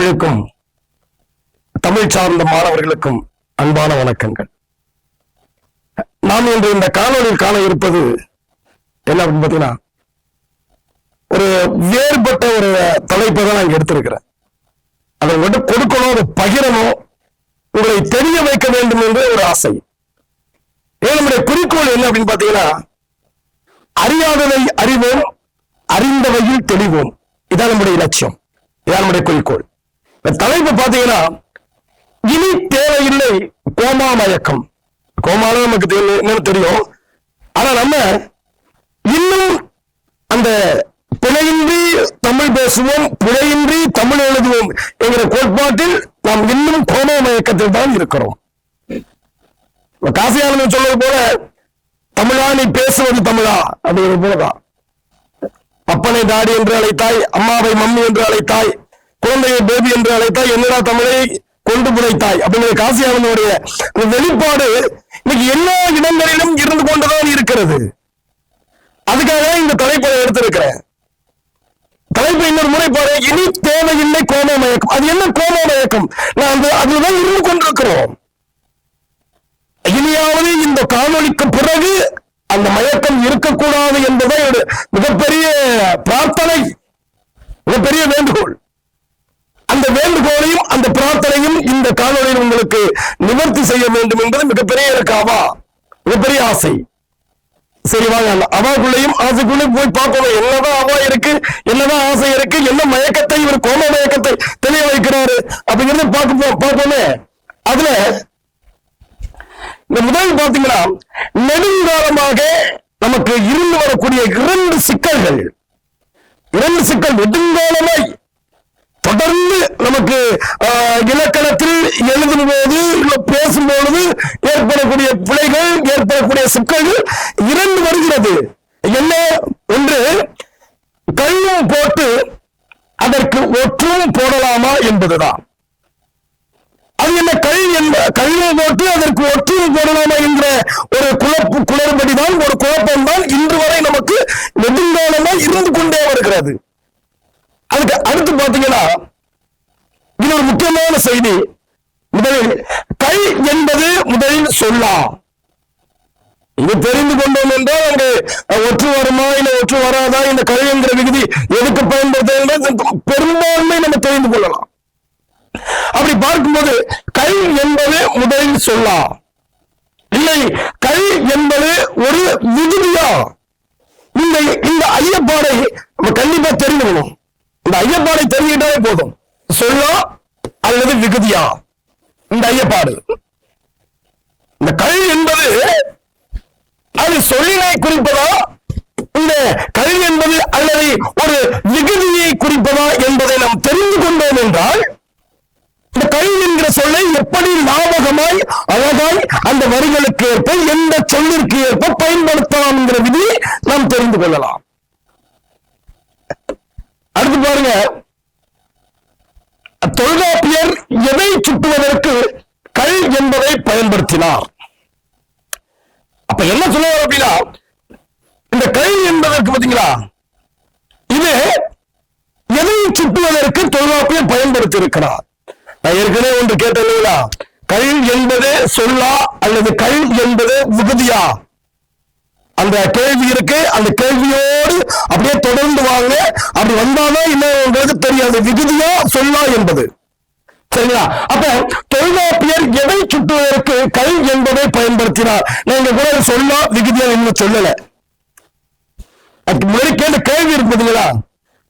தமிழுக்கும் தமிழ் சார்ந்த மாணவர்களுக்கும் அன்பான வணக்கங்கள். நாம் இன்று இந்த காணொலியில் காண இருப்பது என்ன அப்படின்னு பாத்தீங்கன்னா, ஒரு வேறுபட்ட ஒரு தலைப்பை தான் நான் எடுத்திருக்கிறேன். அதை மட்டும் கொடுக்கணும், அதை பகிரணும், உங்களை தெரிய வைக்க வேண்டும் என்று ஒரு ஆசை. நம்முடைய குறிக்கோள் என்ன அப்படின்னு பாத்தீங்கன்னா, அறியாததை அறிவோம், அறிந்தவையில் தெளிவோம். இதான் நம்முடைய இலட்சியம், இதான் நம்முடைய குறிக்கோள். தலைப்பு பாத்தீங்கன்னா, இனி தேவையில்லை கோமா மயக்கம். கோமால நமக்கு என்னன்னு தெரியும். ஆனா நம்ம இன்னும் அந்த பிழையின்றி தமிழ் பேசுவோம், பிழையின்றி தமிழ் எழுதுவோம் என்கிற கோட்பாட்டில் நாம் இன்னும் கோமா மயக்கத்தில் தான் இருக்கிறோம். காசியானந்தன் சொல்வது போல, தமிழா நீ பேசுவது தமிழா அப்படிங்கிறது போலதான். அப்பனை டாடி என்று அழைத்தாய், அம்மாவை மம்மி என்று அழைத்தாய், குழந்தையை பேபி என்று அழைத்தாய், என்னடா தமிழை கொண்டு புதைத்தாய் அப்படிங்கிற காசியானந்தனுடைய வெளிப்பாடு இன்னைக்கு எல்லா இடங்களிலும் இருந்து கொண்டுதான் இருக்கிறது. அதுக்காக இந்த தலைப்பை எடுத்திருக்கிறேன். தலைப்பு இன்னொரு முறை பாரு, இனி தேவையில்லை கோமா மயக்கம். அது என்ன கோமா மயக்கம்? நான் அதுதான் இருந்து கொண்டிருக்கிறோம். இனியாவது இந்த காணொலிக்கு பிறகு அந்த மயக்கம் இருக்கக்கூடாது என்பதை ஒரு மிகப்பெரிய பிரார்த்தனை, மிகப்பெரிய வேண்டுகோள். அந்த வேண்டுகோளையும் அந்த பிரார்த்தனையும் இந்த காணொலியில் உங்களுக்கு நிவர்த்தி செய்ய வேண்டும் என்பது மிகப்பெரிய இருக்காவா, மிகப்பெரிய ஆசை. சரி வாங்க, அவாக்குள்ளையும் ஆசைக்குள்ளே போய் பார்ப்போம். என்னதான் அவா இருக்கு, என்னதான் ஆசை இருக்கு, என்ன மயக்கத்தை இவர் கோம மயக்கத்தை தெரிய வைக்கிறாரு அப்படிங்கிறத பார்ப்போமே. அதுல இந்த முதல் பாத்தீங்கன்னா, நெடுங்காலமாக நமக்கு இருந்து வரக்கூடிய இரண்டு சிக்கல் நெடுங்காலமாய் தொடர்ந்து நமக்கு இலக்கணத்தில் எழுதும் போது பேசும் பொழுது ஏற்படக்கூடிய பிழைகள், ஏற்படக்கூடிய சிக்கல்கள் இரண்டு வருகிறது. என்ன? ஒன்று, கல்லும் போட்டு அதற்கு ஒற்றும் போடலாமா என்பதுதான். அது என்ன? கல்லும் போட்டு அதற்கு ஒற்றும் போடலாமா என்ற ஒரு குளறுபடிதான், ஒரு குழப்பம்தான் இன்று வரை நமக்கு நெடுங்காலமாக இருந்து கொண்டே வருகிறது. அதுக்கு அடுத்து பாத்தீங்கன்னா, இது ஒரு முக்கியமான செய்தி. முதலில் கல் என்பது முதலில் சொல்லா. இது தெரிந்து கொண்டோம் என்றால் அங்கு ஒற்று வருமா இல்ல ஒற்று வராதா, இந்த கல் என்கிற விகுதி எதுக்கு பயன்படுத்த பெரும்பான்மை நம்ம தெரிந்து கொள்ளலாம். அப்படி பார்க்கும்போது கல் என்பது முதலில் சொல்லா, இல்லை கல் என்பது ஒரு விகுதியா? இந்த ஐயப்பாடை நம்ம கண்டிப்பா தெரிஞ்சுக்கணும். இந்த ஐயப்பாடை தெரிஞ்சுக்கிட்டாலே போதும். சொல்லா அல்லது விகுதியா இந்த ஐயப்பாடு. இந்த கல் என்பது அது சொல்லினை குறிப்பதா, இந்த கல் என்பது அல்லது ஒரு விகுதியை குறிப்பதா என்பதை நாம் தெரிந்து கொண்டோம் என்றால், இந்த கல் என்கிற சொல்லை எப்படி லாபகமாய் அழகாய் அந்த வரிகளுக்கு ஏற்ப எந்த சொல்லிற்கு ஏற்ப பயன்படுத்தலாம் என்கிற விதியை நாம் தெரிந்து கொள்ளலாம். அடுத்து பாருங்க, தொல்காப்பியர் எதை சுட்டுவதற்கு கல் என்பதை பயன்படுத்தினார்? அப்ப என்ன சொல்லுவார் அப்படின்னா, இந்த கல் என்பதற்கு பாத்தீங்களா, இது எதை சுட்டுவதற்கு தொல்காப்பியர் பயன்படுத்தி இருக்கிறார். நான் ஏற்கனவே ஒன்று கேட்டீங்களா, கல் என்பது சொல்லா அல்லது கல் என்பது விகுதியா? அந்த கேள்வி இருக்கு. அந்த கேள்வியோடு அப்படியே தொடர்ந்து வாங்க. அப்படி வந்தாலும் இன்னும் உங்களுக்கு தெரியாது விகுதியா சொல்லா என்பது. சரிங்களா? அப்ப தொல்காப்பியர் எதை சுட்டுவதற்கு கல் என்பதை பயன்படுத்தினார். நீங்க கூட சொல்லா விகுதியா இன்னும் சொல்லல. முன்னாடி கேட்ட கேள்வி இருக்கு பாத்தீங்களா,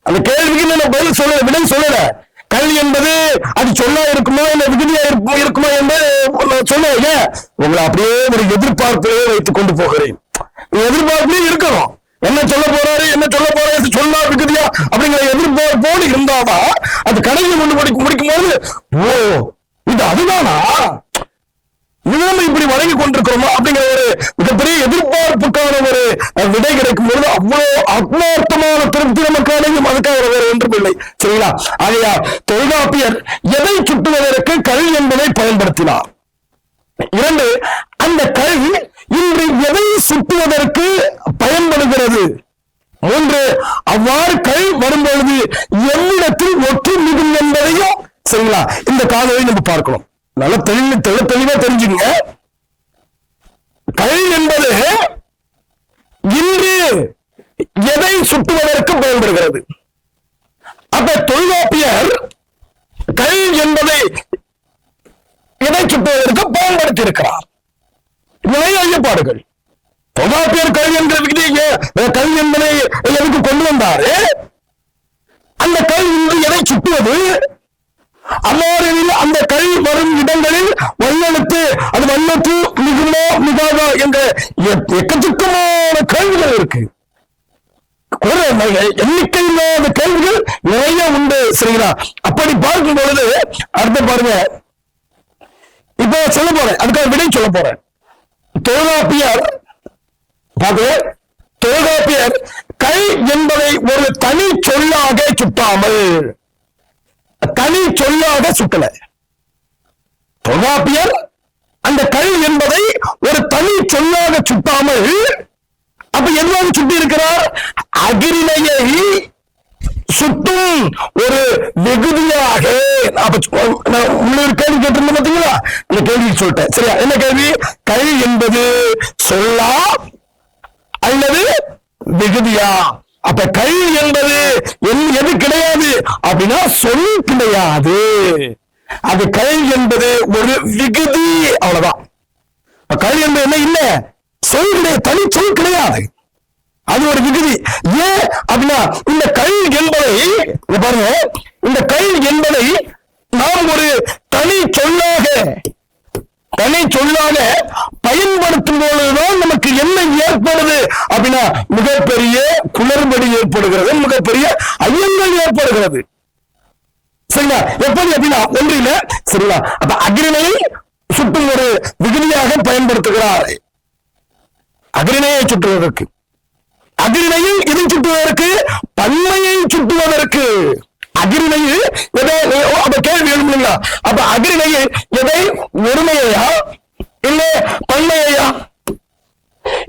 அந்த கேள்விக்கு நான் பதில் சொல்லல, விடை சொல்லல. கல் என்பது அது சொல்லா இருக்குமா இல்ல விகுதியா இருக்குமா என்று சொல்ல உங்களை அப்படியே ஒரு எதிர்பார்ப்பையே வைத்துக் கொண்டு போகிறேன். எதிர்பார்ப்புலயே இருக்கணும். என்ன சொல்ல போறாரு சொல்லா விகுதியா அப்படிங்கிற எதிர்பார்ப்போடு இருந்தாதான் அது கடையில் கொண்டு முடிக்கும் போது, ஓ இது அதுதானா, இதுதான் இப்படி வழங்கி கொண்டிருக்கிறோமா அப்படிங்கிற ஒரு மிகப்பெரிய எதிர்பார்ப்புக்கான ஒரு விடை கிடைக்கும் பொழுது அவ்வளவு ஆத்மார்த்தமான திருப்தி நமக்கு அடையும். அதுக்காக வேறு ஒன்றும் இல்லை. சரிங்களா? ஆகையா தொல்காப்பியர் எதை சுட்டுவதற்கு கல் என்பதை பயன்படுத்தினார். இரண்டு, அந்த கல் இன்று எதை சுட்டுவதற்கு பயன்படுகிறது. மூன்று, அவ்வாறு கல் வரும்பொழுது எவ்விடத்தில் ஒற்று மிகும் என்பதையும் சரிங்களா? இந்த காணொளி நம்ம பார்க்கணும். நல்ல தெளிவா தெரிஞ்சுங்க. கல் என்பது இன்று எதை சுட்டுவதற்கு பயன்படுகிறது? அப்ப தொல்காப்பியர் கல் என்பதை எதை சுட்டுவதற்கு பயன்படுத்தி இருக்கிறார்? நிறைய ஐயப்பாடுகள். தொல்காப்பியர் கல் என்ற விதியை கல் என்பதை எதுக்கு கொண்டு வந்தாரு? அந்த கல் இன்று எதை சுட்டுவது? அவ்வாறில் அந்த கல் வரும் இடங்களில் வல்லெழுத்து, அது வல்லத்து மிகுமோ மிகாதா என்ற எக்கச்சக்கமான கேள்விகள் இருக்கு. எண்ணிக்கை இல்லாத கேள்விகள் நிறைய உண்டு. சரிங்களா? அப்படி பார்க்கும் பொழுது அடுத்த பாருங்க, இப்ப சொல்ல போறேன், அதுக்காக விடை சொல்ல போறேன். தொல்காப்பியர் கல் என்பதை ஒரு தனி சொல்லாக சுட்டாமல், தனி சொல்லாக சுட்டல. தொல்காப்பியர் அந்த கல் என்பதை ஒரு தனி சொல்லாக சுட்டாமல் அப்ப எதுவாக சுட்டி இருக்கிறார்? அகிரிணையை சுட்டும் ஒரு வெகுதியாக. உள்ளூர் கேள்வி கேட்டிருந்த பாத்தீங்களா? இந்த கேள்வி சொல்லிட்டேன். சரியா? என்ன கேள்வி? கல் என்பது சொல்லா அல்லது வெகுதியா? அப்ப கல் என்பது எது கிடையாது அப்படின்னா சொல் கிடையாது. அது கல் என்பது ஒரு விகுதி, அவ்வளவுதான். கல் என்பது என்ன? இல்ல சொல் கிடையாது, தனி சொல் கிடையாது, அது ஒரு விகுதி. ஏன் அப்படின்னா இந்த கல் என்பதை பாருங்க, இந்த கல் என்பதை நாம் ஒரு தனி சொல்லாக பயன்படுத்தும் பொழுதுதான் நமக்கு என்ன ஏற்படுது அப்படின்னா மிகப்பெரிய குளறுபடி ஏற்படுகிறது, மிகப்பெரிய ஐயங்கள் ஏற்படுகிறது. சரிங்களா? எப்படி அப்படின்னா ஒன்றில. சரிங்களா? அப்ப அக்ரிணையை சுட்டும் ஒரு விகுதியாக பயன்படுத்துகிறார். அக்ரிணையை சுட்டுவதற்கு, அக்ரிணையில் இதை சுட்டுவதற்கு, பன்மையை சுட்டுவதற்கு. அக்ரிணையில் எதை கேள்வி எழுப்புங்களா? அப்ப அக்ரிணையில் எதை ஒருமையா இல்ல பன்மையா?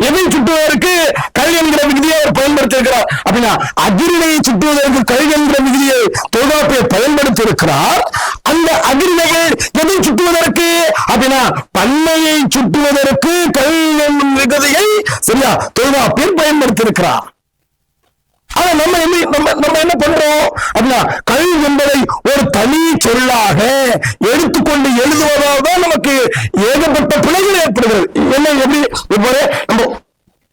எதை சுட்டுவதற்கு கல் என்கிற விதியை அவர் பயன்படுத்தியிருக்கிறார் அப்படின்னா அக்ரிணையை சுட்டுவதற்கு கல் என்கிற விதியை தொல்காப்பியர் பயன்படுத்தி இருக்கிறார். அந்த அக்ரிணையை எதை சுட்டுவதற்கு அப்படின்னா பன்மையை சுட்டுவதற்கு கல் என்னும் விதியை சரியா தொல்காப்பியர் பயன்படுத்தி இருக்கிறார். ஆனா நம்ம என்ன பண்றோம் அப்படின்னா கல் என்பதை ஒரு தனி சொல்லாக எடுத்துக்கொண்டு எழுதுவதால் தான் நமக்கு ஏகப்பட்ட பிழைகள் ஏற்படுகிறது. என்ன எப்படி நம்ம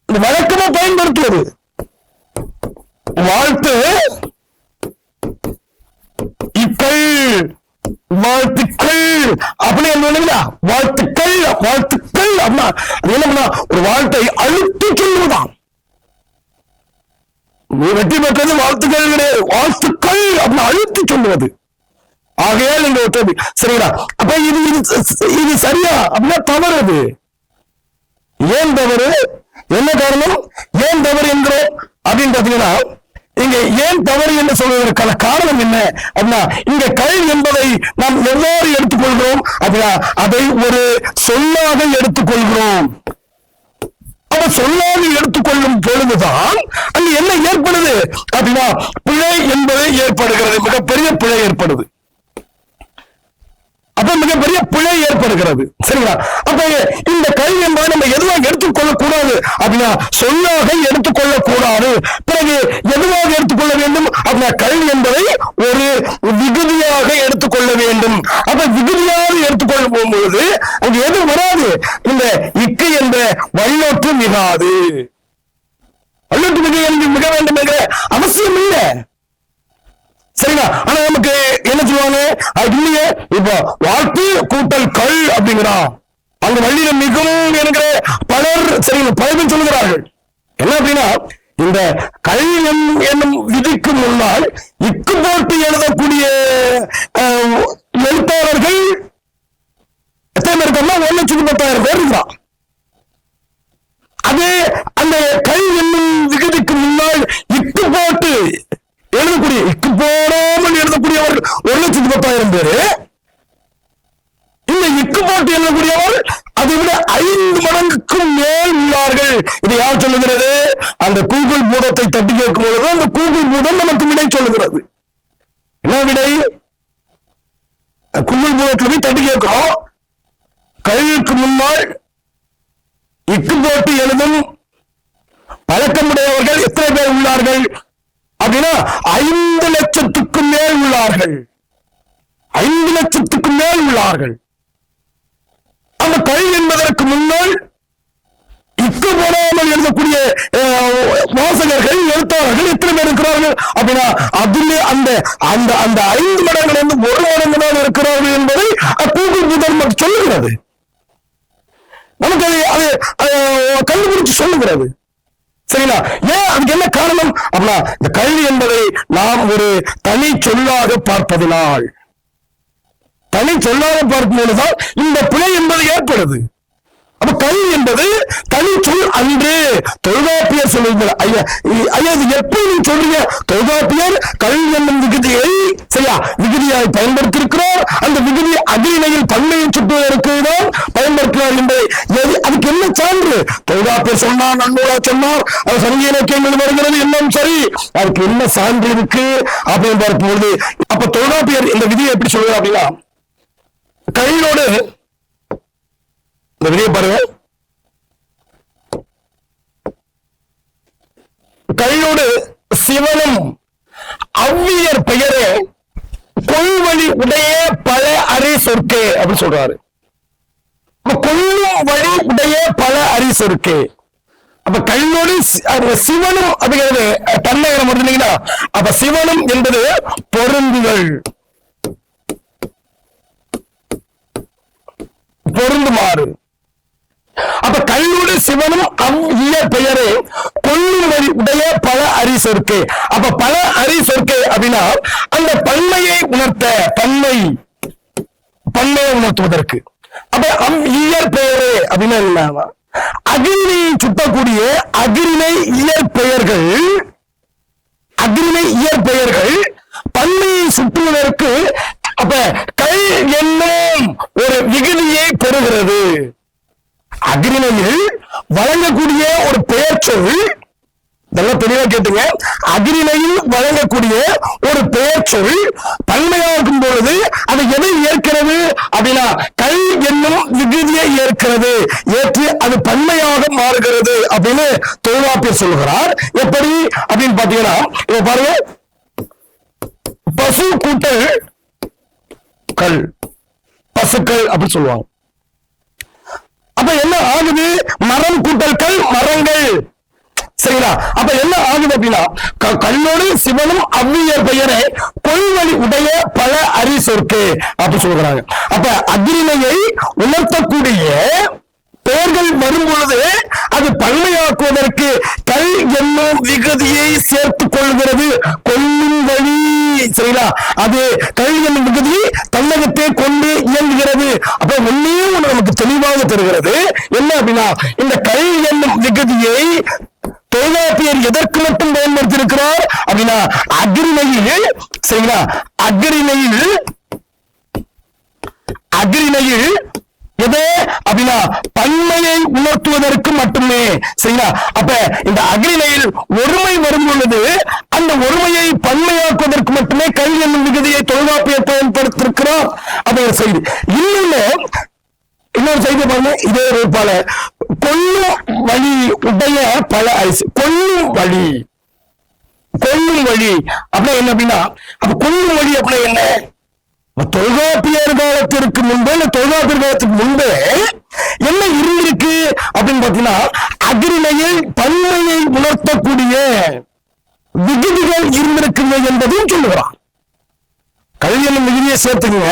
இந்த வழக்கமா பயன்படுத்துவது வாழ்த்து இக்கள் வாழ்த்துக்கள் அப்படி என்ன? வாழ்த்துக்கள் அப்படின்னா என்ன? ஒரு வாழ்த்தை அழுத்தி சொல்லுவதான். வெற்றி பெற்றது வாழ்த்துக்கள் கிடையாது, வாழ்த்துக்கள் அப்படின்னு அழுத்தி சொல்லுவது. ஆகையால் இந்த ஒற்றை. சரிங்களா? அப்ப இது சரியா அப்படின்னா தவறு. அது ஏன் தவறு? என்ன காரணம்? ஏன் தவறு என்கிறோம் அப்படின்னு பாத்தீங்கன்னா இங்க ஏன் தவறு என்று சொல்வதற்கான காரணம் என்ன அப்படின்னா இங்க கல் என்பதை நாம் எவ்வாறு எடுத்துக்கொள்கிறோம் அப்படின்னா அதை ஒரு சொல்லாக எடுத்துக்கொள்கிறோம். சொல்லாக எடுத்துக்கொள்ளும் பொழுதுதான் அங்கு என்ன ஏற்படுது அப்படின்னா பிழை என்பது ஏற்படுகிறது, மிகப்பெரிய பிழை ஏற்படுது. அப்ப மிகப்பெரிய பிழை ஏற்படுகிறது. சரிங்களா? அப்ப இந்த கல் என்பதை நம்ம எதுவாக எடுத்துக்கொள்ள கூடாது அப்படின்னா சொல்லாக எடுத்துக்கொள்ள கூடாது. பிறகு எதுவாக எடுத்துக்கொள்ள வேண்டும் அப்படின்னா கல் என்பதை ஒரு விகுதியாக எடுத்துக்கொள்ள வேண்டும். அப்ப விகுதியாக எடுத்துக்கொள்ள போகும்போது அங்கு எது வராது? இந்த இக்கு என்ற வல்லொற்று மிகாது. வல்லொற்று மிக வேண்டும் என்ற அவசியம் இல்லை. சரிங்களா? ஆனா நமக்கு என்ன சொல்லுவாங்க? இல்லையே, இப்போ வாழ்த்து கூட்டல் கல் அப்படிங்கிறான், அந்த வள்ளியில மிகவும் என்கிற பலர் சரிங்களா பலரும் சொல்லுகிறார்கள். என்ன அப்படின்னா இந்த கல் என்னும் விதிக்கு முன்னால் இக்கு போட்டு எழுதக்கூடிய எழுத்தாளர்கள் எத்தனை பேர் இருக்காங்க? 1,10,000 பேர் இருக்கிறான். அது அந்த கல் என்னும் விகுதிக்கு முன்னால் இக்கு போட்டு எழுதக்கூடிய, இக்கு போடாமல் எழுதக்கூடியவர்கள் 1,10,000 பேரு. இந்த இக்கு போட்டு எழுதக்கூடியவர் அதை விட 5 மடங்குக்கும் மேல் உள்ளார்கள். இது யார் சொல்லுகிறது? அந்த கூகுள் பூதத்தை தட்டி கேட்கும் பொழுது அந்த கூகுள் பூதம் நமக்கு விடை சொல்லுகிறது. என்ன விடை? கும்பல் போட்டு போய் தட்டி கேட்கிறோம், கல்விக்கு முன்னால் இக்கு போட்டு எழுதும் பழக்கமுடையவர்கள் எத்தனை பேர் உள்ளார்கள் அப்படின்னா 5 லட்சத்துக்கு மேல் உள்ளார்கள். 5 லட்சத்துக்கு மேல் உள்ளார்கள். அந்த கல்வி என்பதற்கு முன்னால் இக்கு போடாமல் எழுதக்கூடிய வாசகர்கள் எழுத்தாளர்கள் எத்தனை பேர் இருக்கிறார்கள் அப்படின்னா அதிலே அந்த அந்த அந்த 5 மடங்குல இருந்து 1 மடங்கு தான் இருக்கிறார்கள் என்பதை கூகுள் புத்தகம் சொல்லுகிறது. நமக்கு அது கண்டுபிடிச்சு சொல்லுகிறது. சரிங்களா? ஏன் அதுக்கு என்ன காரணம் அப்படின்னா இந்த கல்வி என்பதை நாம் ஒரு தனி சொல்லாக பார்ப்பதினால், தனி சொல்லாக பார்க்கும்போதுதான் இந்த பிழை என்பது ஏற்படுது. அப்ப கல்வி என்பது தனி சொல் அன்று. தொல்காப்பியர் சொல்லுங்க, ஐயா இது எப்படி நீங்க சொல்றீங்க? தொல்காப்பியர் கல்வி என்னும் விகுதியை சரியா விகுதியாய் பயன்படுத்தியிருக்கிறார். அந்த விகுதி அகிலையில் பன்மையை சுட்டுவதற்கு தான் பயன்படுத்தினார் என்பதை அதுக்கு என்ன சான்று? தொல்காப்பியர் சொன்னார், நன்னூலா சொன்னார், அது சங்க இலக்கியங்கள் வருகிறது, இன்னும் சரி, அதுக்கு என்ன சான்று இருக்கு அப்படின்னு பார்க்கும்போது அப்ப தொல்காப்பியர் இந்த விதியை எப்படி சொல்றார் அப்படின்னா, கல்வியோடு இந்த விதியை பாருங்க, கல்வியோடு சிவனும் அவ்வியர் பெயரே கொள்வழி உடைய பல அறி சொற்கே அப்படின்னு சொல்றாரு. கொள்ளும் வழி உடைய பல அறி சொற்கே. அப்ப கல்வியோடு சிவனும் அப்படிங்கிறது தன்னகரம் இருந்தீங்கன்னா, அப்ப சிவனும் என்பது பொருந்துதல், பொருந்துமாறு. அப்ப கல்லூரி சிவனும் அவ்வியர் பெயரே கொள்ளும் வழி உடைய பல அறி சொற்கே. அப்ப பல அறி சொற்கே அப்படின்னா அந்த பன்மையை உணர்த்த, பன்மையை உணர்த்துவதற்கு. அப்ப அவ்வியர் பெயரே அப்படின்னா என்ன? அகிரிணையை சுட்டக்கூடிய அகிரிணை இயற்பெயர்கள், அகிரிணை இயற்பெயர்கள் பன்மையை சுற்றுவதற்கு அப்ப கல் என்னும் ஒரு விகுதியை பெறுகிறது. அகிரிணையில் வழங்கக்கூடிய ஒரு பெயர் சொல், இதெல்லாம் தெளிவா கேட்டுங்க, அகிரிணையில் வழங்கக்கூடிய ஒரு பெயர் சொல் பன்மையாகும் பொழுது அது எதை ஏற்கிறது அப்படின்னா கல் என்னும் விகுதியை ஏற்கிறது, ஏற்று அது பன்மையாக மாறுகிறது அப்படின்னு தொல்காப்பியர் சொல்லுகிறார். எப்படி அப்படின்னு பாத்தீங்கன்னா, இப்ப பாருங்க, பசு கூட்டல் கல், பசுக்கள் அப்படி சொல்லுவாங்க. அப்ப என்ன ஆகுது? மரம் கூட்டல் கல், மரங்கள். சரிங்களா? அப்ப என்ன ஆகுது அப்படின்னா கல்லோடு சிவனும் அவ்வியர் பெயரே கொள்வழி உடைய பல அறி சொற்கே அப்படி சொல்லுகிறாங்க. அப்ப அகிரிணையை உணர்த்தக்கூடிய பெயர்கள் வரும் பொழுது அது பன்மையாக்குவதற்கு கல் என்னும் விகுதியை சேர்த்துக் கொள்கிறது. கொள்ளும் வழி, சரிங்களா? அது கல் என்னும் விகுதி தன்னகத்தை கொண்டு இயங்குகிறது. அப்ப ஒன்னே ஒன்று நமக்கு தெளிவாக தருகிறது. என்ன அப்படின்னா இந்த கல் என்னும் விகுதியை தொல்காப்பியர் எதற்கு மட்டும் பயன்படுத்தி இருக்கிறார் அப்படின்னா அகிரிணையில், சரிங்களா, அகிரிணையில் எது அப்படின்னா பன்மையை உணர்த்துவதற்கு மட்டுமே. சரிங்களா? அப்ப இந்த அகிரிணையில் ஒருமை வரும் பொழுது அந்த ஒருமையை பன்மையாக்குவதற்கு மட்டுமே கல் என்னும் விகுதியை தொல்காப்பியர் பயன்படுத்தியிருக்கிறார். அது ஒரு செய்தி. இன்னொரு செய்தி பாருங்க, இதே போல கொள்ளும் வழி உடைய பல அரிசி, கொள்ளும் வழி அப்படின்னா என்ன அப்படின்னா, அப்ப கொள்ளும் வழி அப்படின்னா என்ன? தொல்காப்பியர் காலத்திற்கு முன்பே, தொல்காப்பியர் காலத்துக்கு முன்பே என்ன இருந்திருக்கு அப்படின்னு பாத்தீங்கன்னா அகிரிணையில் பன்மையை உணர்த்தக்கூடிய விகுதிகள் இருந்திருக்குங்க என்பதையும் சொல்லுகிறான். கல்வி என்னும் விகுதியை சேர்த்துங்க,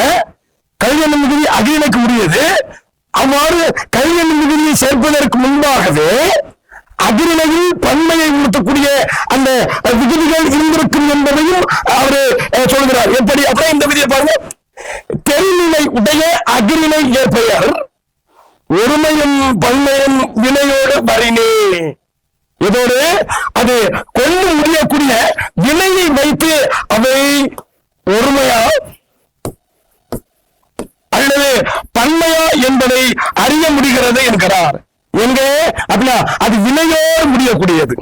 கல்வி என்னும் விகுதி அகிரிணைக்கு உரியது. அவ்வாறு கல்வி என்னும் விகுதியை சேர்ப்பதற்கு முன்பாகவே அகிரிணையில் பன்மையை உணர்த்தக்கூடிய அந்த விகுதிகள் இருந்திருக்கும் என்பதையும் அவரு சொல்கிறார். எப்படி அப்படியே இந்த விதியை பாருங்க, தென்னிலை உடைய அகிரிணை ஏற்பெயர் ஒருமையும் பன்மையும் வினையோடு வரினே. இதோடு அது கொண்டு முடியக்கூடிய வினையை வைத்து அவை ஒருமையா அல்லது பன்மையா என்பதை அறிய முடிகிறது என்கிறார். எங்க அப்படின்னா அது வினையோடு முடியக்கூடியது.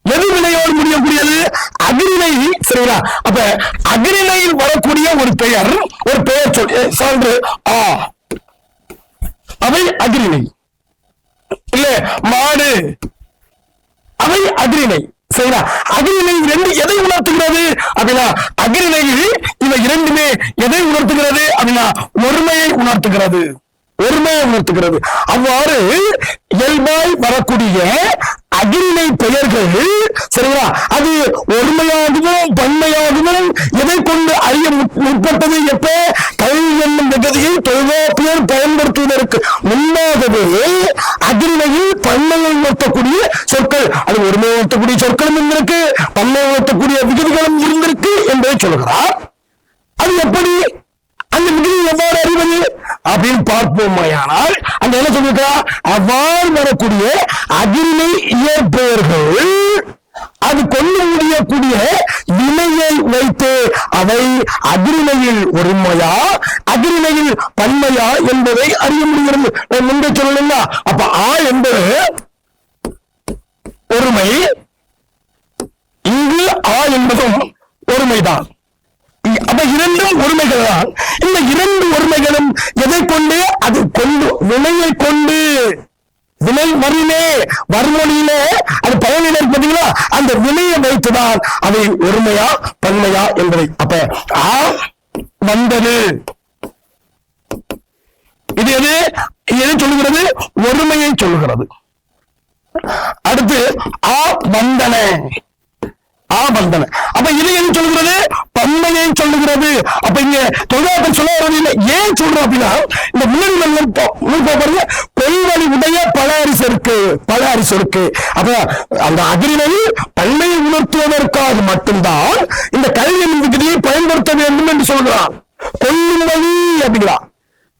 எது வினையோடு முடியக்கூடியது? அகிரிணை. சரிங்களா? அப்ப அகிரிணையில் வரக்கூடிய ஒரு பெயர் சொல் சான்று ஆ, அவை அகிரிணை. இல்ல மாடு, அவை அகிரிணை. சரிங்களா? அகிரிணை இரண்டு எதை உணர்த்துகிறது அப்படின்னா, அகிரிணையில் இவை இரண்டுமே எதை உணர்த்துகிறது அப்படின்னா, ஒருமையை உணர்த்துகிறது. ஒருமையை உணர்த்துகிறது. அவ்வாறு இயல்பாய் வரக்கூடிய அகிரிணை பெயர்கள், சரிங்களா, அது ஒருமையாகவும் பன்மையாகவும் எதை கொண்டு அறிய முற்பட்டது? எப்ப கல்வி என்னும் விகதியை தொல்காப்பியர் பயன்படுத்துவதற்கு முன்னாகவே அகிரிணையில் பன்மையை உணர்த்தக்கூடிய சொற்கள், அது ஒருமையை உணர்த்தக்கூடிய சொற்களும் இருந்திருக்கு, பன்மையை உணர்த்தக்கூடிய விகதிகளும் இருந்திருக்கு என்பதை சொல்கிறார். அது எப்படி அந்த விகதி எவ்வாறு அறிவது அப்படின்னு பார்ப்போமையானால், அந்த என்ன சொல்லிருக்கா, அவ்வாறு வரக்கூடிய அகிரிணை இயற்பெயர்கள் அது கொண்டு முடியக்கூடிய வினையை வைத்து அவை அகிரிணையில் ஒருமையா அகிரிணையில் பன்மையா என்பதை அறிய முடிகிறது. முன்பே சொல்லல. அப்ப ஆ என்பது ஒருமை, இங்கு ஆ என்பதும் ஒருமைதான். அப்ப இரண்டும் ஒருமைகள் தான். இந்த இரண்டு ஒருமைகளும் எதை கொண்டு? அது கொண்டு வினையை கொண்டு, வினை வரிலே வர்மொழியிலே அது பயனிலை பார்த்தீங்களா, அந்த வினையை வைத்துதான் அதை ஒருமையா பன்மையா என்பதை. அப்ப ஆ வந்தது, இது எது எது சொல்லுகிறது? ஒருமையை சொல்லுகிறது. அடுத்து ஆ வந்தன, ஆ வந்தன. அப்ப இது எது சொல்லுகிறது? பன்மையை சொல்லுகிறது. அப்ப இங்க தொல்காப்பியர் சொல்ல வரவில்லை. ஏன் சொல்றோம் அப்படின்னா, இந்த முன்னாடி கொள்வழி உடைய பல அரிசொருக்கு. அப்ப அந்த அகிரிணையில் பன்மையை உணர்த்துவதற்காக மட்டும்தான் இந்த கல்வி விதியை பயன்படுத்த வேண்டும் என்று சொல்கிறான். கொள்ளும் வழி அப்படிங்கிறான்.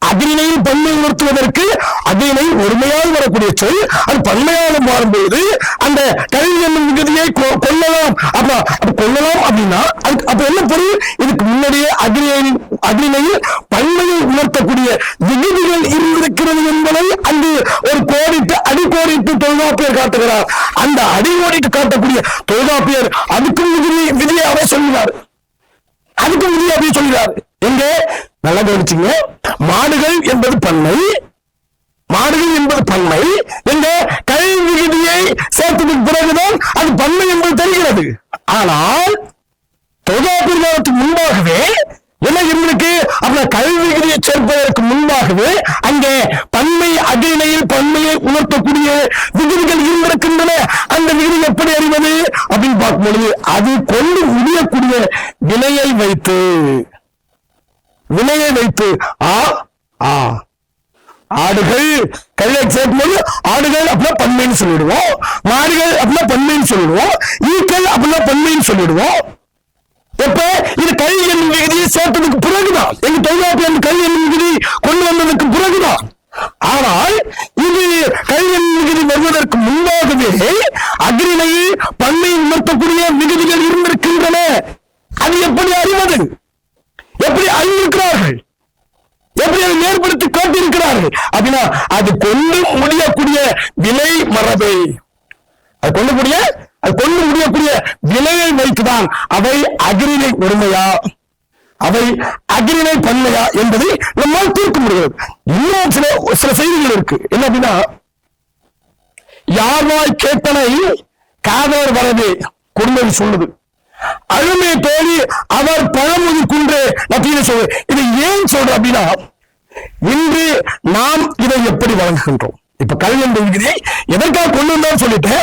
அகிரிணையில் பன்மை உணர்த்துவதற்கு அகிரிணை ஒருமையாக வரக்கூடிய சொல், அது பன்மையாக மாறும்போது அந்த கல்வி என்னும் விகுதியை கொள்ளலாம். அப்ப கொள்ளலாம் அப்படின்னா அப்ப என்ன பொருள்? இதுக்கு முன்னாடியே அகிரிணையில் பன்மையை உணர்த்தக்கூடிய விகுதிகள் இருந்திருக்கிறது என்பதை அங்கு ஒரு கோடிட்டு அடிக்கோடிட்டு தொல்காப்பியர் காட்டுகிறார். அந்த அடிக்கோடிட்டு காட்டக்கூடிய தொல்காப்பியர் அதுக்கும் விதியை அவர் சொல்கிறார். அதுக்கும் விதியை அப்படியே சொல்கிறார். எங்க நல்லா கவனிச்சுங்க. மாடுகள் என்பது பன்மை, மாடுகள் என்பது பன்மை. எங்க கல்வி விதியை சேர்த்ததுக்கு பிறகுதான் அது பன்மை என்பது தெரிகிறது. ஆனால் தொல்காப்பியர் காலத்துக்கு முன்பாகவே என்ன இருந்திருக்கு? அப்ப கல்வி விதியை சேர்ப்பதற்கு முன்பாகவே அங்கே பன்மை அகிரிணையில் பன்மையை உணர்த்தக்கூடிய விதிகள் இருந்திருக்கின்றன. அந்த விதி எப்படி அறிவது அப்படின்னு பார்க்கும்பொழுது, அது கொண்டு முடியக்கூடிய வினையை வைத்து ஆ ஆ ஆடுகள் கல்லை சேர்க்கும்போது ஆடுகள் அப்படின்னா பன்மைன்னு சொல்லிடுவோம், மாடுகள் அப்படின்னா பன்மைன்னு சொல்லிடுவோம், ஈக்கள் அப்படின்னா பன்மைன்னு சொல்லிடுவோம். எப்ப இது கல்வி என்னும் விகுதியை சேர்த்ததுக்கு பிறகுதான், எங்க தொல்காப்பியர் கல்வி என்னும் விகுதி கொண்டு வந்ததற்கு பிறகுதான். ஆனால் இது கல்வி என்னும் விகுதி வருவதற்கு முன்பாகவே அகிரிணையில் பன்மையை உணர்த்தக்கூடிய விகுதிகள் இருந்திருக்கின்றன. அது எப்படி அறிவது? எப்படி அறிந்திருக்கிறார்கள்? எப்படி அதை ஏற்படுத்தி காட்டியிருக்கிறார்கள் அப்படின்னா, அது கொண்டு முடியக்கூடிய வினை மரபை, அது கொண்டு முடியக்கூடிய வினையை வைத்துதான் அவை அகிரிணை ஒருமையா அவை அகிரிணை பன்மையா என்பதை நம்மால் தீர்க்க முடியாது. இன்னும் சில செய்திகள் இருக்கு. என்ன அப்படின்னா, யார்வாய் கேட்டனை காதவர் வரவே குடும்பம் சொல்லுது, அழுமை தோழி அவர் பழமொழி குன்று அப்படின்னு சொல்லு. இதை ஏன் சொல்ற அப்படின்னா, இன்று நாம் இதை எப்படி வழங்குகின்றோம்? இப்ப கல்வி என்ற விதியை எதற்காக கொண்டு வந்தோம் சொல்லிட்டு,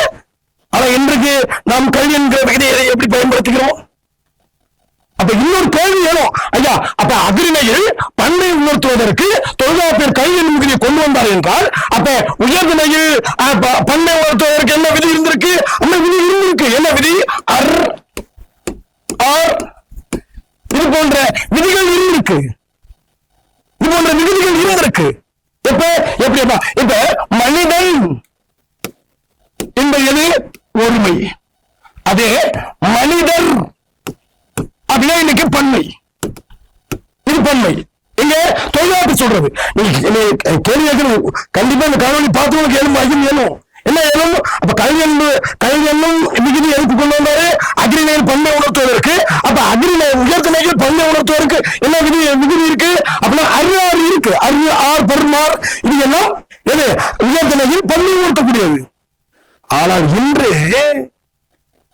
ஆனா இன்றைக்கு நாம் கல்வி என்கிற விதியை எப்படி பயன்படுத்துகிறோம்? அப்ப இன்னொரு கேள்வி வேணும் ஐயா. அப்ப அகிரிணையில் பன்மை உணர்த்துவதற்கு தொல்காப்பியர் கல்வி என்னும் விதியை கொண்டு வந்தார் என்றால், அப்ப உயர்நிலையில் பன்மை உணர்த்துவதற்கு என்ன விதி இருந்திருக்கு? அந்த விதி இருந்திருக்கு. என்ன விதி? இது போன்ற விதிகள் இருந்திருக்கு. எப்ப எப்படிப்பா? இப்ப மனிதன் என்பது ஒருமை, அதே மனிதர் அப்படின்னா இன்னைக்கு பன்மை. இது பன்மை. இங்க தொல்காப்பியர் சொல்றது. நீங்க கேள்வி கண்டிப்பா இந்த காணொலி பார்த்தவங்களுக்கு ஏழும் ஐயம் ஏனும். என்ன ஏனும் அப்ப கல்வி விகுதி எதுக்கு கொண்டு வந்தாரு? அக்ரிநயல் பன்மை உணர்த்துவதற்கு. அப்ப உயர்திணைகள் பன்மை உணர்த்துவதற்கு என்ன விகுதி இருக்கு அப்படின்னா அரு இருக்கு. அரு ஆர் பெருமார் இது எல்லாம் எது உயர்திணையில் பன்மை உணர்த்தக்கூடியது. ஆனால் இன்று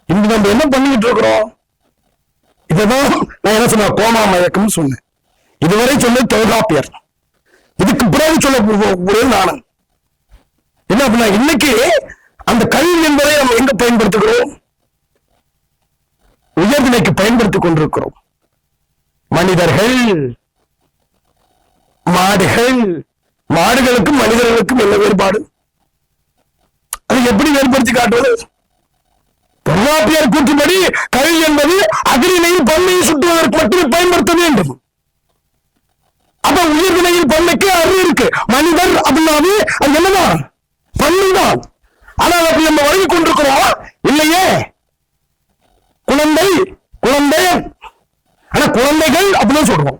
நம்ம என்ன பண்ணிட்டு இருக்கிறோம்? இதுதான் நான் என்ன சொன்ன கோமா மயக்கம் சொன்னேன். இதுவரை சொன்ன தொல்காப்பியர், இதுக்கு பிறகு சொல்ல நானும் என்ன அப்படின்னா இன்னைக்கு அந்த கல்வி என்பதை நம்ம எங்க பயன்படுத்துகிறோம்? உயர்நிலைக்கு பயன்படுத்திக் கொண்டிருக்கிறோம். மனிதர்கள் மாடுகளுக்கும் மனிதர்களுக்கும் என்ன வேறுபாடு? அதை எப்படி வேறுபடுத்தி காட்டுவது? தொல்காப்பியர் கூற்றுப்படி கல்வி என்பது அகிரிணையில் பன்மையை சுட்டுவதற்கு மட்டுமே பயன்படுத்த வேண்டும். அப்ப உயிர்நிலையில் பன்மைக்கு அறிவு இருக்கு. மனிதர் அப்படின்னாவே அது என்னதான் பன்மைதான். ஆனால் அப்படி நம்ம வழங்கி கொண்டிருக்கிறோம் இல்லையே. குழந்தை ஆனா குழந்தைகள் அப்படின்னு சொல்றோம்.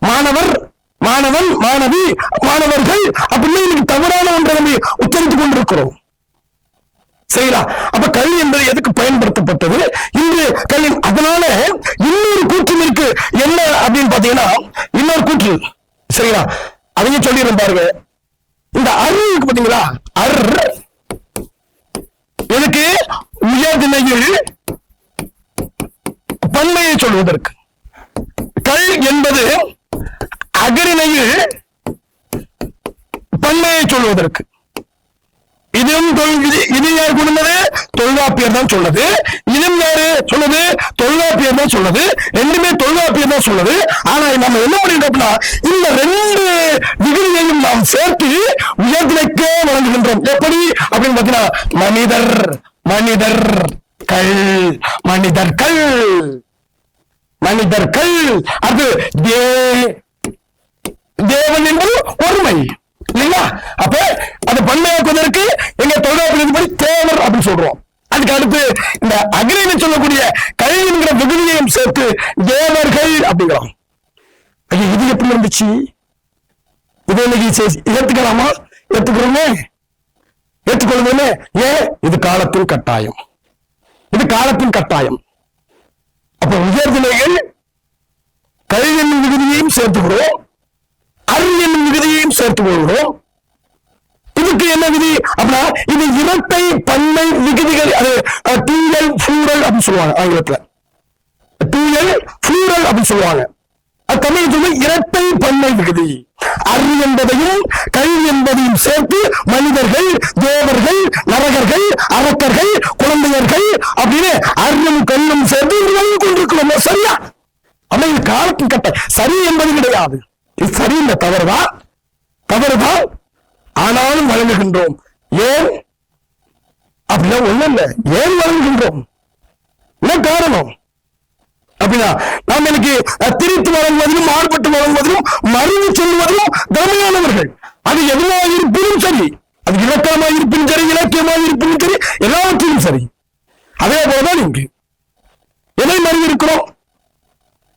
மாணவன் மாணவி மாணவர்கள் அப்படின்னு இன்னைக்கு தவறான ஒன்றை நம்ம உச்சரித்துக் கொண்டிருக்கிறோம். சரிங்களா? அப்ப கல்வி என்பது எதுக்கு பயன்படுத்தப்பட்டது? இன்று கல்வி. அதனால இன்னொரு கூற்று இருக்கு. என்ன அப்படின்னு பாத்தீங்கன்னா இன்னொரு கூற்று. சரிங்களா? அதையும் சொல்லிடுறேன் பாருங்க. இந்த அரு பாத்தீங்களா? எதுக்கு? உயர்நிலையில் பன்மையை சொல்வதற்கு. கல் என்பது அகரிணையில் பன்மையை சொல்வதற்கு. இது யார் கொண்டது? தொல்காப்பியர் தான் சொன்னது. இதுவும் யாரு சொன்னது? தொல்காப்பியர் தான் சொன்னது. ரெண்டுமே தொல்காப்பியர் தான் சொன்னது. ஆனா நம்ம என்ன பண்ணிட்டோம்னா இந்த ரெண்டு விகுதியையும் நாம் சேர்த்து உயர்நிலைக்கே வழங்குகின்றோம். எப்படி அப்படின்னு பாத்தீங்கன்னா மனிதர்கள் அது தேவன் என்பது ஒருமை இல்லைங்களா? அப்ப அது பன்மையாக்குவதற்கு எங்க தொல்காப்பியப்படி தேவர் அப்படின்னு சொல்றோம். அதுக்கு அடுத்து இந்த அகிரிணை சொல்லக்கூடிய கல்விங்கிற விகுதியையும் சேர்த்து தேவர்கள் அப்படிங்கிறோம். இது எப்படி வந்துச்சு? இது இன்னைக்கு ஏத்துக்கலாமா? ஏத்துக்கிறோமே, ஏற்றுக்கொள்ளுமே. ஏன்? இது காலத்தின் கட்டாயம். அப்ப உயர்நிலைகள் கல்வி என்னும் விகுதியையும் சேர்த்துக்கிறோம், அரு என்னும் விகுதியையும் சேர்த்துக் கொள்கிறோம். இதுக்கு என்ன விதி அப்படின்னா இது இரட்டை பன்மை விகுதிகள். அது டூயல் ஃப்ளூரல் அப்படின்னு சொல்லுவாங்க ஆங்கிலத்துல. டூயல் ஃப்ளூரல் அப்படின்னு சொல்லுவாங்க. அது தமிழ் சொல்லி இரட்டை பன்மை விகுதி. அரு என்பதையும் கல்வி என்பதையும் சேர்த்து மனிதர்கள், தேவர்கள், நரகர்கள், அரக்கர்கள், குழந்தையர்கள் அப்படின்னு அருளும் கல்லும் சேர்த்து வழங்கி கொண்டிருக்கிறோம். சரியா? ஆனா இது காலத்தின் கட்ட சரி என்பது கிடையாது. இது சரி இல்லை, தவறுதான். ஆனாலும் வழங்குகின்றோம். ஏன் அப்படின்னா ஒண்ணு இல்லை. ஏன் வழங்குகின்றோம்? என்ன காரணம் அப்படின்னா நாம் எனக்கு திரித்து வழங்குவதிலும் மாறுபட்டு வழங்குவதிலும் மறுவு சொல்வதிலும் திறமையானவர்கள். அது எதுவா இருப்பினும் சரி, அது இலக்கணமாக இருப்பினும் சரி, இலக்கியமாக இருப்பினும் சரி, எல்லாவற்றிலும் சரி. அதே போலதான் இங்கு எதை மறுவு இருக்கிறோம்?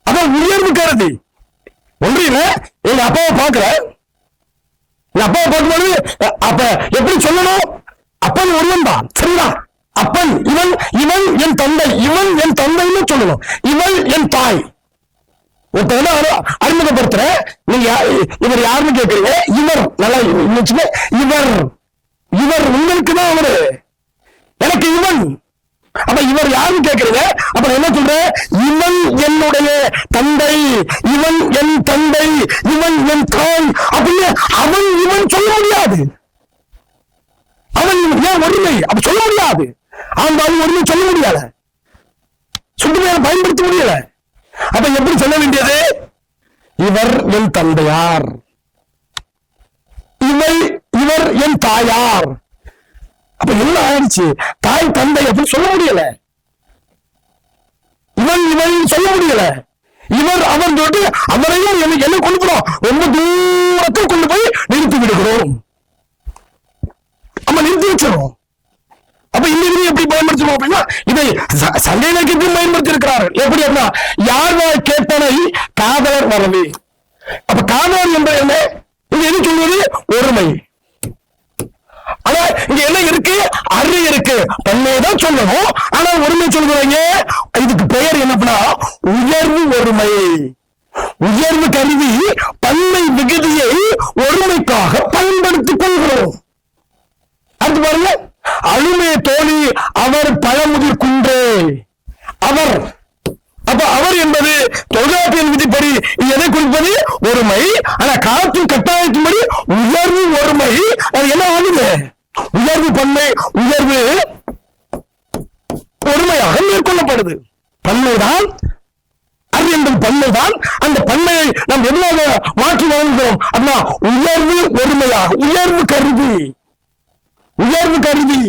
அதான் உயர்வு கருதி ஒன்றில எங்க அப்பாவை பார்க்கிறேன். பார்க்கும்போது அப்ப எப்படி சொல்லணும்? அப்பன் ஒருவன் தான். சரிங்களா? அப்பன் இவன் என் தந்தை, இவன் என் தந்தைன்னு சொல்லணும். இவள் என் தாய். ஒருத்தர் அறிமுகப்படுத்துற நீங்க இவர் யாருன்னு கேட்கறீங்க. இவர் நல்லா இவர் உங்களுக்கு தான் அவரு, எனக்கு இவன். அப்ப இவர் யாருன்னு கேட்கறீங்க. அப்ப என்ன சொல்றேன்? இவன் என்னுடைய தந்தை, இவன் என் தந்தை, இவன் என் தாய் அப்படின்னு அவன் இவன் சொல்ல முடியாது. அவன் ஏன் ஒருமை அப்ப சொல்ல முடியாது. அந்த ஒருமை சொல்ல முடியல, சுட்டுமையை பயன்படுத்த முடியல. அப்ப எப்படி சொல்ல வேண்டியது? இவர் என் தந்தையார், இவர் என் தாயார். அப்ப என்ன ஆயிடுச்சு? தாய் தந்தை அப்படின்னு சொல்ல முடியல. இவன் சொல்ல முடியல. இவர் அவன் சொல்லிட்டு அவரையும் என்ன கொண்டு போறோம்? ரொம்ப தூரத்தில் கொண்டு போய் நிறுத்தி விடுகிறோம். நம்ம நிறுத்தி வச்சிடறோம். அப்ப இந்த விதியை எப்படி பயன்படுத்தணும் அப்படின்னா இதை சங்க இலக்கியத்தையும் பயன்படுத்தி இருக்கிறார்கள். எப்படி அப்படின்னா யார் கேட்டனை காதலர் வரவே. அப்ப காதலர் என்பது என்ன? இது எது சொல்வது? ஒருமை. ஆனா இங்க என்ன இருக்கு? அரு இருக்கு. பன்மையதான் சொல்லணும். ஆனா ஒருமை சொல்லுவாங்க. இதுக்கு பெயர் என்னன்னா உயர்வு ஒருமை. உயர்வு கருதி பன்மை விகுதியை ஒருமைக்காக பயன்படுத்திக் கொள்கிறோம். அது பாருங்க, அழுமே தோழி அவர் பழமுதிர் குன்றே. அவர், அப்ப அவர் என்பது தொல்காப்பியல் விதிப்படி எதை குறிப்பது? ஒருமை. ஆனா காலத்தின் கட்டாயத்தின்படி உயர்வு ஒருமை. அது என்ன ஆகுது? உயர்வு பன்மை, உயர்வு ஒருமையாக மேற்கொள்ளப்படுது. பன்மைதான், அது என்பது பன்மைதான். அந்த பன்மையை நாம் எவ்வளவு மாற்றி வாழ்கிறோம் அப்படின்னா உயர்வு ஒருமையாக, உயர்வு கருதி, உயர்வு கருதி.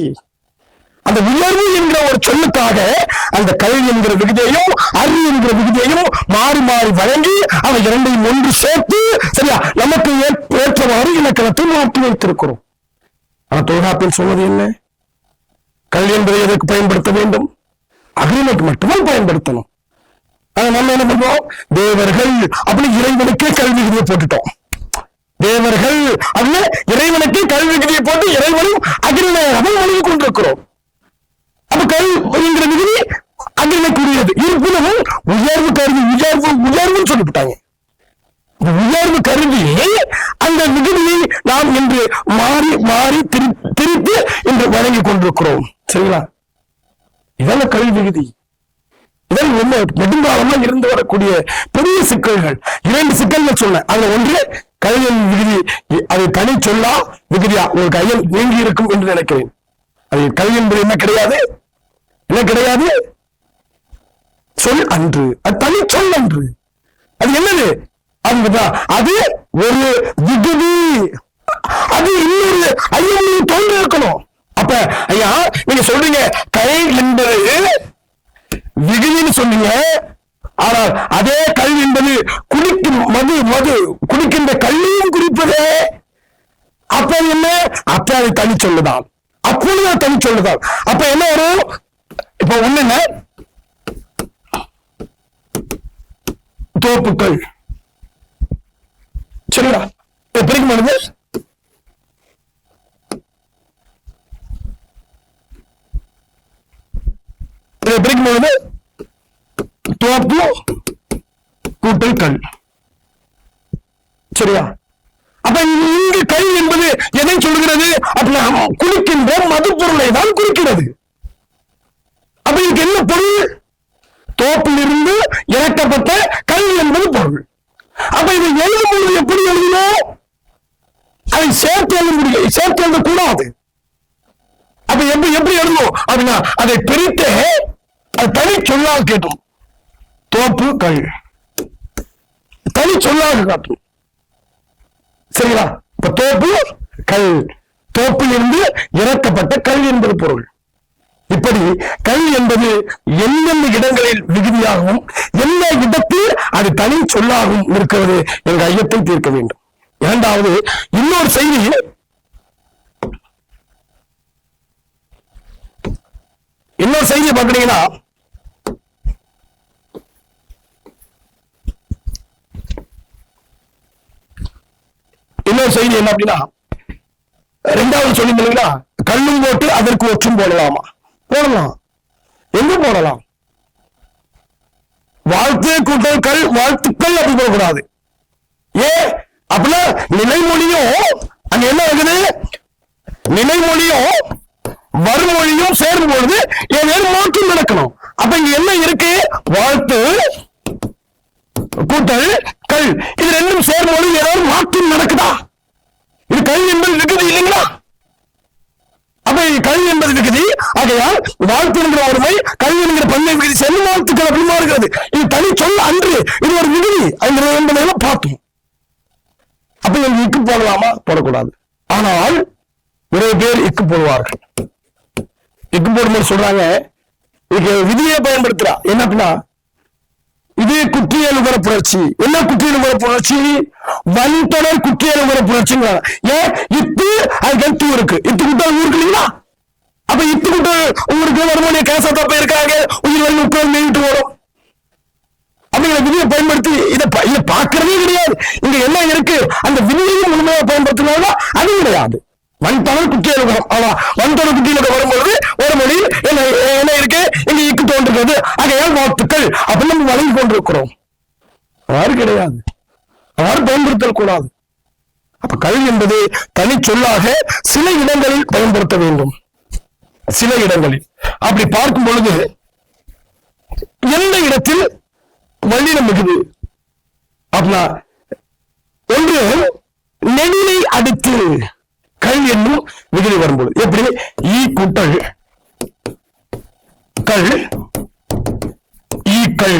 அந்த உயர்வு என்கிற ஒரு சொல்லுக்காக அந்த கல்வி என்கிற விகுதியையும் அறிவு என்கிற விகுதியையும் மாறி மாறி வழங்கி அவை இரண்டையும் ஒன்று சேர்த்து சரியா நமக்கு ஏற்றவாறு இலக்கணத்தை மாற்றி வைத்திருக்கிறோம். ஆனா தொல்காப்பியல் சொல்வது என்ன? கல்வி என்பதை எதற்கு பயன்படுத்த வேண்டும்? அகிலனுக்கு மட்டும்தான் பயன்படுத்தணும். நம்ம என்ன பண்றோம்? தேவர்கள் அப்படி இறைவனுக்கே கல்வி விதியை போட்டுட்டோம். தேவர்கள் அப்படின்னு இறைவனுக்கே கல்வி விதியை போட்டு இறைவனும் அகிலனாக வழங்கி கொண்டிருக்கிறோம். அப்ப கல்விங்கிற விதி அகிலனுக்குரியது. இருப்பினும் உயர்வு கருதி, உயர்வு உயர்வுன்னு சொல்லிவிட்டாங்க. உயர்வு கருதி அந்த விகுதியை நாம் இன்று மாறி மாறி திருப்பி இன்று வழங்கி கொண்டிருக்கிறோம். சரிங்களா? இதெல்லாம் கல்வி விகுதி. இதன் நெடுங்காலமா இருந்து வரக்கூடிய பெரிய சிக்கல்கள். 2 சிக்கல்கள் சொன்னேன். அதுல ஒன்று கல்வி விகுதி. அது தனி சொல்லா விகுதியா உங்களுக்கு ஐயம் நீங்கி இருக்கும் என்று நினைக்கிறேன். அது கல்வி என்பது என்ன கிடையாது, என்ன கிடையாது? சொல் அன்று. அது தனி சொல் அன்று. அது என்னது? அது ஒரு விகுதி. அது இன்னொரு ஐயம் தோன்றி இருக்கணும். அப்ப ஐயா நீங்க சொல்றீங்க கை என்பது விகுதின்னு சொன்னீங்க. ஆனால் அதே கல்வி என்பது குடிக்கும் மது குடிக்கின்ற கல்வியும் குறிப்பதே. அப்ப என்ன? அப்ப அது தனி சொல்லுதான். அப்பொழுது தனி சொல்லுதான். அப்ப என்ன வரும்? இப்ப ஒண்ணுங்க தோப்புக்கள். சரிங்களா? பிரிக்கும் பொழுது பிரிக்கும் பொழுது தோப்பு கூட்டல் கல். சரியா? அப்ப இங்கு கல் என்பது எதை சொல்கிறது? அப்படின்னா குளிக்கின்ற மது பொருளை தான் குறிக்கிறது. அப்ப இதுக்கு என்ன பொருள்? தோப்பில் இருந்து இறக்கப்பட்ட கல் என்பது பொருள். அப்ப இதை எழுதும் பொழுது எப்படி எழுதணும்? அதை சேர்த்து எழுத முடியும், சேர்த்து எழுத கூடாது. அப்ப எப்படி எழுதணும் அப்படின்னா அதை பிரித்து அது தனி சொல்லாக கேட்டும். தோப்பு கல் தனி சொல்லாக காட்டும். சரிங்களா? இப்ப தோப்பு கல், தோப்பில் இருந்து இறக்கப்பட்ட கல் என்பது பொருள். இப்படி கல் என்பது எந்தெந்த இடங்களில் விகுதியாகவும் எந்த இடத்தில் அது தனி சொல்லாகவும் இருக்கிறது என்ற ஐயத்தை தீர்க்க வேண்டும். இரண்டாவது இன்னொரு செய்தி, இன்னொரு செய்தியை பார்க்கிறீங்கன்னா இன்னொரு செய்தி என்ன அப்படின்னா, 2வது சொல்லியிருந்தீங்கன்னா கல்லும் போட்டு அதற்கு ஒற்றும் போடலாமா? போடலாம். எங்க போடலாம்? வாழ்த்து கூட்டல் கல், வாழ்த்துக்கள் அப்படி போடக்கூடாது. ஏன் அப்படின்னா நிலைமொழியும் அங்க என்ன இருக்குது? நிலைமொழியும் வறுமொழியும் சேரும் பொழுது ஏதேனும் மாற்றம் நடக்கணும். அப்ப இங்க என்ன இருக்கு? வாழ்த்து கூட்டல் கல், இது ரெண்டும் சேரும் பொழுது ஏதாவது மாற்றம் நடக்குதா? இது கல் என்பது விகுதி இல்லைங்களா? அப்ப கல்வி என்பது விகுதி. ஆகையால் வாழ்த்து என்கிற ஒருமை, கல்வி என்கிற பன்மை விகுதி செல்லும் வாழ்த்துக்கள் அப்படி மாறுகிறது. இது தனி சொல்ல அன்று, இது ஒரு விகுதி என்பதையெல்லாம் பார்த்தோம். அப்ப இங்க இக்கு போடலாமா? போடக்கூடாது. ஆனால் நிறைய பேர் இக்கு போடுவார்கள். இக்கு போடும்போது சொல்றாங்க இதுக்கு விதியை பயன்படுத்துறா. என்ன அப்படின்னா இது குற்றியலுகர புணர்ச்சி. என்ன குற்றியலுகர புணர்ச்சி? வன்தொடர் குற்றியலுகர புணர்ச்சிங்க. ஏன் இத்து அதுக்கு தூ இருக்கு. இத்து குட்டல் ஊருக்கு இல்லைங்களா? அப்ப இத்து குட்டல் ஊருக்கு வருமானிய கேசத்தா போயிருக்காங்க. உயிர் வழி 30 மினிட் வரும். அப்படிங்கிற விதியை பயன்படுத்தி இதை பார்க்கறதே கிடையாது. இங்க என்ன இருக்கு? அந்த விதியையும் முழுமையாக பயன்படுத்தினாலும் அது கிடையாது. வன்தமிழ் குற்றியலுகரம். ஆனா வன்தமிழ் குற்றியலுகம் வரும்பொழுது ஒரு மொழியில் என்ன இருக்கு, இங்க இக்கு தோன்றுகிறது, ஆகையால் வாழ்த்துக்கள் அப்படின்னு நம்ம வழங்கி கொண்டிருக்கிறோம். அவ்வாறு கிடையாது, அவ்வாறு பயன்படுத்தல் கூடாது. அப்ப கல் என்பது தனி சொல்லாக சில இடங்களில் பயன்படுத்த வேண்டும். சில இடங்களில் அப்படி பார்க்கும் பொழுது எந்த இடத்தில் வல்லினம் மிகுது அப்படின்னா, ஒன்று நெடிலை அடுத்து கல் என்னும் விகுதி வரும்போது, எப்படி ஈ கூட்டல் கல், ஈக்கள்,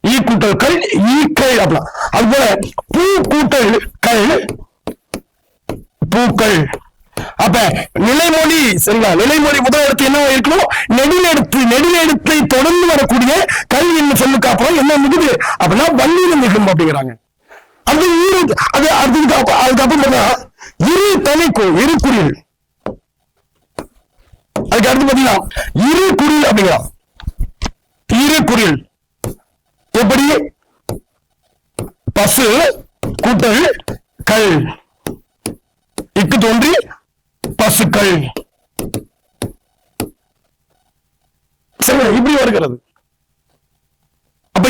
ஈ கூட்டல் கல், ஈக்கள் அப்படின்னா. அதுபோல பூ கூட்டல் கல், பூக்கள். அப்ப நிலைமொழி சரிங்களா, நிலைமொழி முதல் இடத்து என்ன இருக்கணும், நெடிலெடுத்தை தொடர்ந்து வரக்கூடிய கல் என்ன சொல்லுக்கு அப்புறம் என்ன மிகுது அப்படின்னா வல்லினம் மிகும் அப்படிங்கிறாங்க. அது அதுக்கப்புறம் இரு தனிக்கோ இரு குறில், அதுக்கு அடுத்து பாத்தீங்கன்னா இரு குறில் அப்படிங்கிறான். இரு குறில் எப்படி, பசு கூட்டல் கல், இக்கு தோன்றி பசுக்கள், சரி இப்படி வருகிறது. அப்ப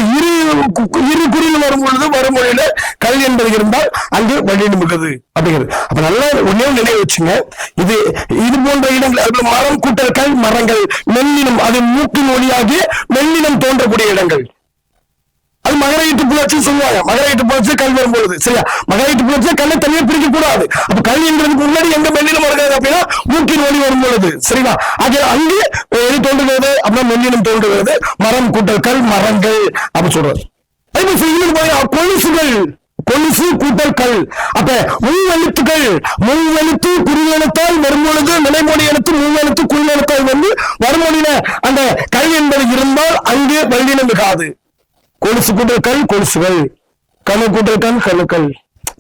இரு குறியில் வரும் பொழுது மறுமொழியில கல் என்பது இருந்தால் அங்கு வல்லினம் மிகுது அப்படிங்கிறது. அப்ப நல்லா ஒன்னே நினைவு வச்சுங்க, இது போன்ற இடங்கள் மரம் கூட்டல் கல், மரங்கள், மெல்லினம், அது மூக்கின் ஒளியாகிய மெல்லினம் தோன்றக்கூடிய இடங்கள். அது மகரீட்டு புணர்ச்சி சொல்லுவாங்க. மகரீட்டு புணர்ச்சி கல் வரும் பொழுது சரியா, மகரீட்டு புணர்ச்சி கல்லை தனியாக பிரிக்க கூடாது. அப்ப கல் என்றதுக்கு முன்னாடி எங்க மெல்லினம் வருகிறது அப்படின்னா மூக்கின் ஒளி வரும் பொழுது சரிங்களா. அது அங்கு எது தோன்றுகிறது அப்படின்னா மெல்லினம் தோன்றுகிறது. மரம் கூட்டல் கல், மரங்கள் அப்படி சொல்றது. கொலுசுகள், கொலுசு கூட்டல் கல். அப்ப முன்வெழுத்துக்கள், முன்வெழுத்து குறியெழுத்தால் வரும்பொழுது நிலைமொழி எழுத்து முன்வெழுத்து குறியெழுத்தால் வந்து வருமொழியில அந்த கல் என்பது இருந்தால் அங்கு வல்லினம் மிகாது. கொலுசு கூட்டல் கல், கொலுசுகள், கணு கூட்டல் கல், கணுக்கள்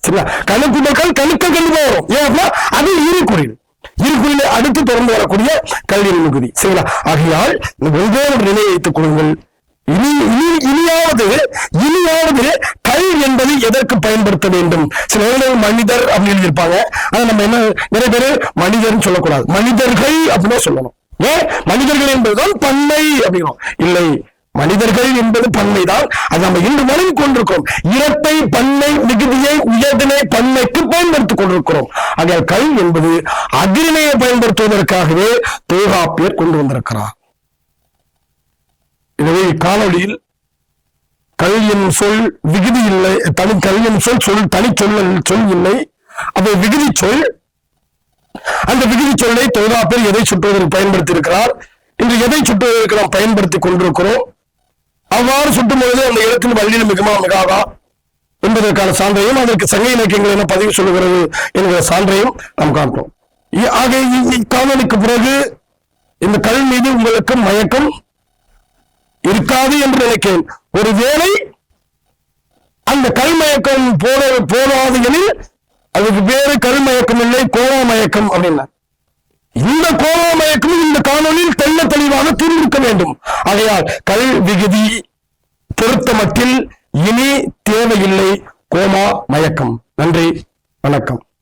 சரிங்களா. கணு கூட்டல் கல், கணுக்கள் கண்டு வரும். ஏன் அப்படின்னா அது இருகுறில், இருகுறில அடுத்து தொடர்ந்து வரக்கூடிய கல்வியின் மிகுதி சரிங்களா. ஆகையால் ஒவ்வொரு நிலையை வைத்துக் கொள்ளுங்கள். இனியாவது கல் என்பது எதற்கு பயன்படுத்த வேண்டும். சில நேரங்களில் மனிதர் அப்படின்னு இருப்பாங்க, ஆனா நம்ம என்ன நிறைய பேரு மனிதர்னு சொல்லக்கூடாது, மனிதர்கள் அப்படின்னு சொல்லணும். ஏன் மனிதர்கள் என்பதுதான் பன்மை அப்படிங்கிறோம். இல்லை, மனிதர்கள் என்பது பன்மைதான். அது நம்ம இன்று வழங்கி கொண்டிருக்கிறோம். இரட்டை பன்மை மிகுதியை உயர்திணை பன்மைக்கு பயன்படுத்திக் கொண்டிருக்கிறோம். ஆக கல் என்பது அகிரிணையை பயன்படுத்துவதற்காகவே தொல்காப்பியர் கொண்டு வந்திருக்கிறார். எனவே இக்காணொலியில் கல் என்னும் சொல் விகுதி இல்லை, கல் என்னும் சொல் தனி சொல் இல்லை, அது விகுதி சொல். அந்த விகுதி சொல்லை தொல்காப்பியர் எதை சுட்டுவதற்கு பயன்படுத்தி இருக்கிறார். இன்று எதை சுட்டுவதற்கு நாம் பயன்படுத்தி கொண்டிருக்கிறோம். அவ்வாறு சுட்டும் பொழுது அந்த இடத்தில் வல்லினம் மிகுமா மிகாதா என்பதற்கான சான்றையும் அதற்கு சங்க இலக்கியங்கள் என பதிவு சொல்லுகிறது என்கிற சான்றையும் நாம் காண்போம். ஆக இக்காணொலிக்கு பிறகு இந்த கல் மீது உங்களுக்கு மயக்கம் இருக்காது என்று நினைக்கிறேன். ஒருவேளை அந்த கல் மயக்கம் போதாது எனில் அதுக்கு பேரு கல் மயக்கம் இல்லை, கோலா மயக்கம் அப்படின்னா. இந்த கோலா மயக்கம் இந்த காணொலியில் தெள்ள தெளிவாக தீர்ந்திருக்க வேண்டும். ஆகையால் கல் விகுதி பொறுத்த மட்டில் இனி தேவையில்லை கோமா மயக்கம். நன்றி, வணக்கம்.